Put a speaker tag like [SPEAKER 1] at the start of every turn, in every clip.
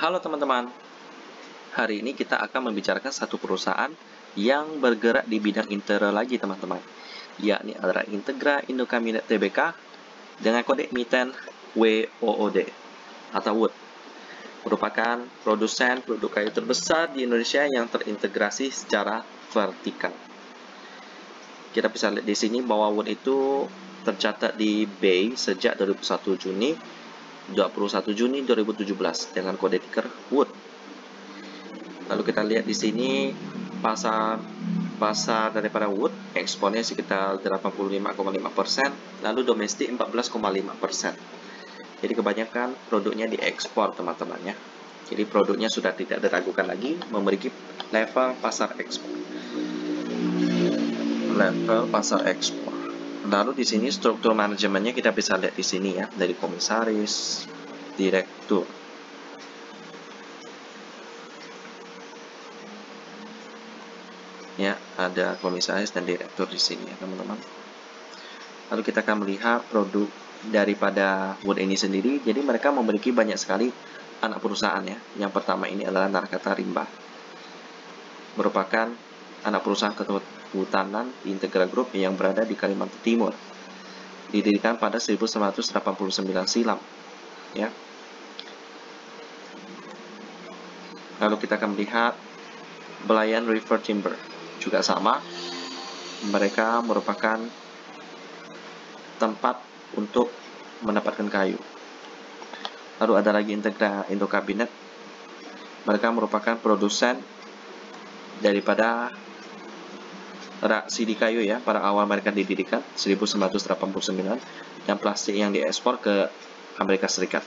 [SPEAKER 1] Halo teman-teman, hari ini kita akan membicarakan satu perusahaan yang bergerak di bidang interior lagi teman-teman, yakni adalah Integra Indocabinet Tbk dengan kode emiten WOOD atau Wood. Merupakan produsen produk kayu terbesar di Indonesia yang terintegrasi secara vertikal. Kita bisa lihat di sini bahwa Wood itu tercatat di BEI sejak 21 Juni 2017 dengan kode ticker Wood. Lalu kita lihat di sini pasar daripada Wood ekspornya sekitar 85,5%, lalu domestik 14,5%. Jadi kebanyakan produknya diekspor teman-teman ya. Jadi produknya sudah tidak diragukan lagi, memiliki level pasar ekspor. Lalu di sini struktur manajemennya kita bisa lihat di sini ya, dari komisaris, direktur. Ya, ada komisaris dan direktur di sini ya, teman-teman. Lalu kita akan melihat produk daripada Wood ini sendiri. Jadi mereka memiliki banyak sekali anak perusahaan ya. Yang pertama ini adalah Narkata Rimba. Merupakan anak perusahaan kehutanan Integra Group yang berada di Kalimantan Timur. Didirikan pada 1989 silam. Ya. Lalu kita akan melihat Belayan River Timber. Juga sama, mereka merupakan tempat untuk mendapatkan kayu. Lalu ada lagi Integra Indocabinet. Mereka merupakan produsen daripada rak CD kayu ya, pada awal mereka didirikan 1989, dan plastik yang diekspor ke Amerika Serikat.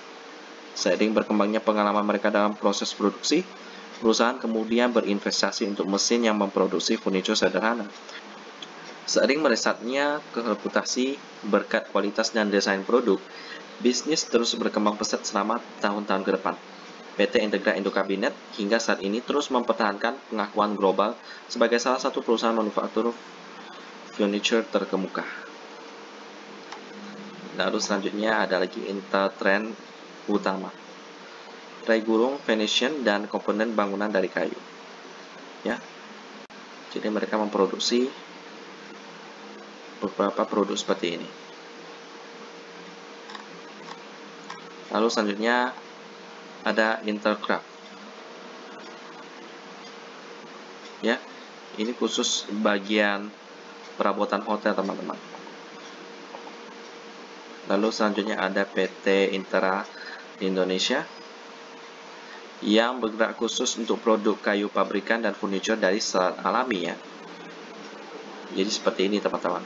[SPEAKER 1] Seiring berkembangnya pengalaman mereka dalam proses produksi, perusahaan kemudian berinvestasi untuk mesin yang memproduksi furniture sederhana. Seiring meresatnya ke reputasi berkat kualitas dan desain produk, bisnis terus berkembang pesat selama tahun-tahun ke depan. PT Integra Indocabinet hingga saat ini terus mempertahankan pengakuan global sebagai salah satu perusahaan manufaktur furniture terkemuka. Lalu selanjutnya ada lagi Intertrend Utama, tirai gulung, venetian, dan komponen bangunan dari kayu. Ya, jadi mereka memproduksi beberapa produk seperti ini. Lalu selanjutnya ada Intercraft. Ya, ini khusus bagian perabotan hotel teman-teman. Lalu selanjutnya ada PT Intera Indonesia yang bergerak khusus untuk produk kayu pabrikan dan furniture dari serat alami ya. Jadi seperti ini teman-teman.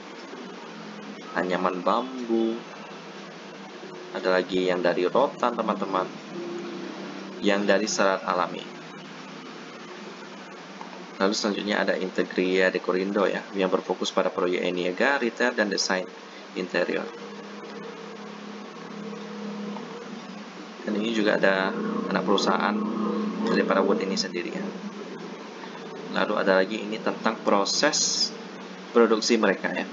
[SPEAKER 1] Anyaman bambu. Ada lagi yang dari rotan teman-teman. Yang dari serat alami. Lalu selanjutnya ada Integria Dekorindo ya, yang berfokus pada proyek niaga, retail, dan desain interior. Dan ini juga ada anak perusahaan daripada Wood ini sendiri ya. Lalu ada lagi ini tentang proses produksi mereka ya.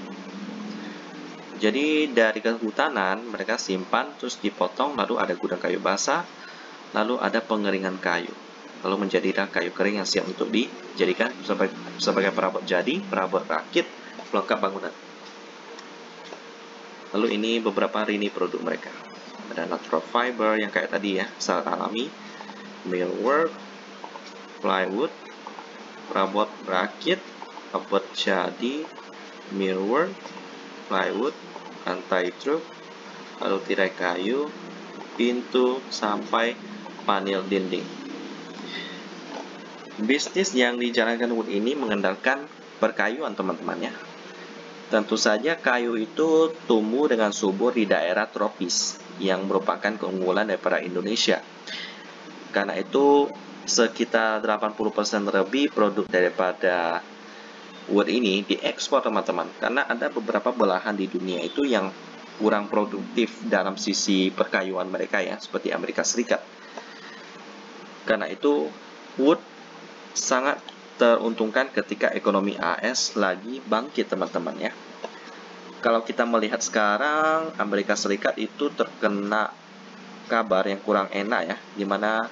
[SPEAKER 1] Jadi dari kehutanan mereka simpan terus dipotong, lalu ada gudang kayu basah, lalu ada pengeringan kayu, lalu menjadilah kayu kering yang siap untuk dijadikan sebagai perabot jadi, perabot rakit, pelengkap bangunan. Lalu ini beberapa rini produk mereka. Ada natural fiber yang kayak tadi ya, serat alami, millwork, plywood, perabot rakit, perabot jadi, millwork, plywood, lantai truk, lalu tirai kayu, pintu, sampai panel dinding. Bisnis yang dijalankan Wood ini mengandalkan perkayuan teman-teman ya. Tentu saja kayu itu tumbuh dengan subur di daerah tropis yang merupakan keunggulan daripada Indonesia. Karena itu sekitar 80% lebih produk daripada Wood ini diekspor teman-teman. Karena ada beberapa belahan di dunia itu yang kurang produktif dalam sisi perkayuan mereka ya, seperti Amerika Serikat. Karena itu Wood sangat teruntungkan ketika ekonomi AS lagi bangkit teman-teman ya. Kalau kita melihat sekarang Amerika Serikat itu terkena kabar yang kurang enak ya, dimana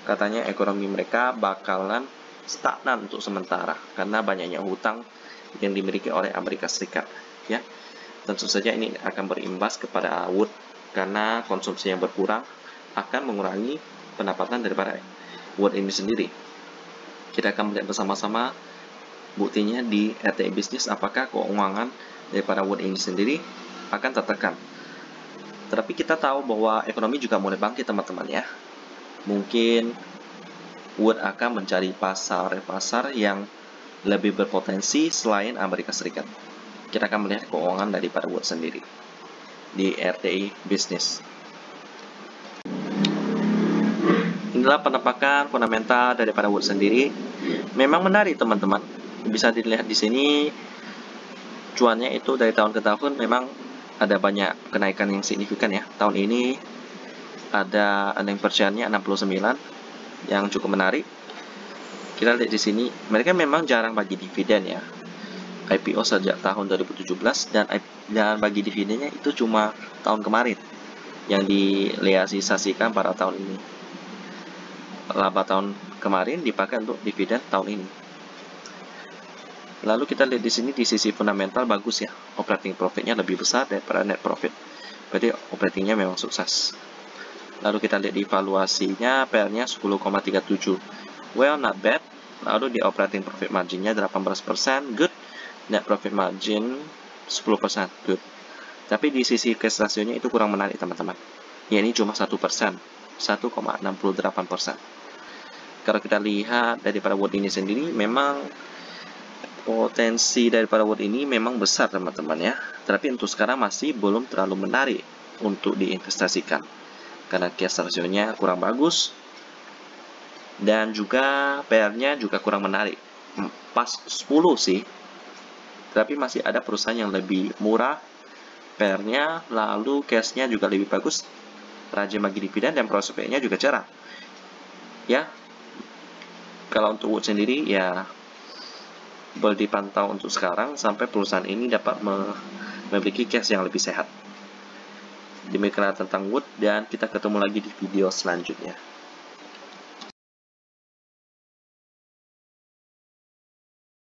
[SPEAKER 1] katanya ekonomi mereka bakalan stagnan untuk sementara karena banyaknya hutang yang dimiliki oleh Amerika Serikat, ya. Tentu saja ini akan berimbas kepada Wood karena konsumsi yang berkurang akan mengurangi pendapatan daripada Wood ini sendiri. Kita akan melihat bersama-sama buktinya di RTI Bisnis apakah keuangan daripada Wood ini sendiri akan tertekan. Tetapi kita tahu bahwa ekonomi juga mulai bangkit, teman-teman, ya. Mungkin Wood akan mencari pasar yang lebih berpotensi selain Amerika Serikat. Kita akan melihat keuangan daripada Wood sendiri di RTI Bisnis. Inilah penampakan fundamental daripada Wood sendiri. Memang menarik, teman-teman. Bisa dilihat di sini cuannya itu dari tahun ke tahun memang ada banyak kenaikan yang signifikan, ya. Tahun ini ada earning per share-nya 69 yang cukup menarik. Kita lihat di sini, mereka memang jarang bagi dividen, ya. IPO sejak tahun 2017 dan bagi dividennya itu cuma tahun kemarin yang direalisasikan pada tahun ini. Laba tahun kemarin dipakai untuk dividen tahun ini. Lalu kita lihat di sini di sisi fundamental bagus, ya. Operating profitnya lebih besar daripada net profit. Berarti operatingnya memang sukses. Lalu kita lihat di valuasinya, PL-nya 10,37. Well, not bad. Lalu di operating profit marginnya 18%, good. Net profit margin 10%, good. Tapi di sisi cash ratio-nya itu kurang menarik, teman-teman. Ya, ini cuma 1%, 1,68%. Kalau kita lihat daripada Wood ini sendiri, memang potensi daripada Wood ini memang besar, teman-teman, ya. Tapi untuk sekarang masih belum terlalu menarik untuk diinvestasikan karena cash ratio-nya kurang bagus dan juga PR-nya juga kurang menarik. Pas 10 sih, tapi masih ada perusahaan yang lebih murah PR-nya, lalu cash-nya juga lebih bagus, rajin bagi dividen, dan prospeknya juga cerah, ya. Kalau untuk Wood sendiri, ya boleh dipantau untuk sekarang sampai perusahaan ini dapat memiliki cash yang lebih sehat. Demikianlah tentang Wood, dan kita ketemu lagi di video selanjutnya.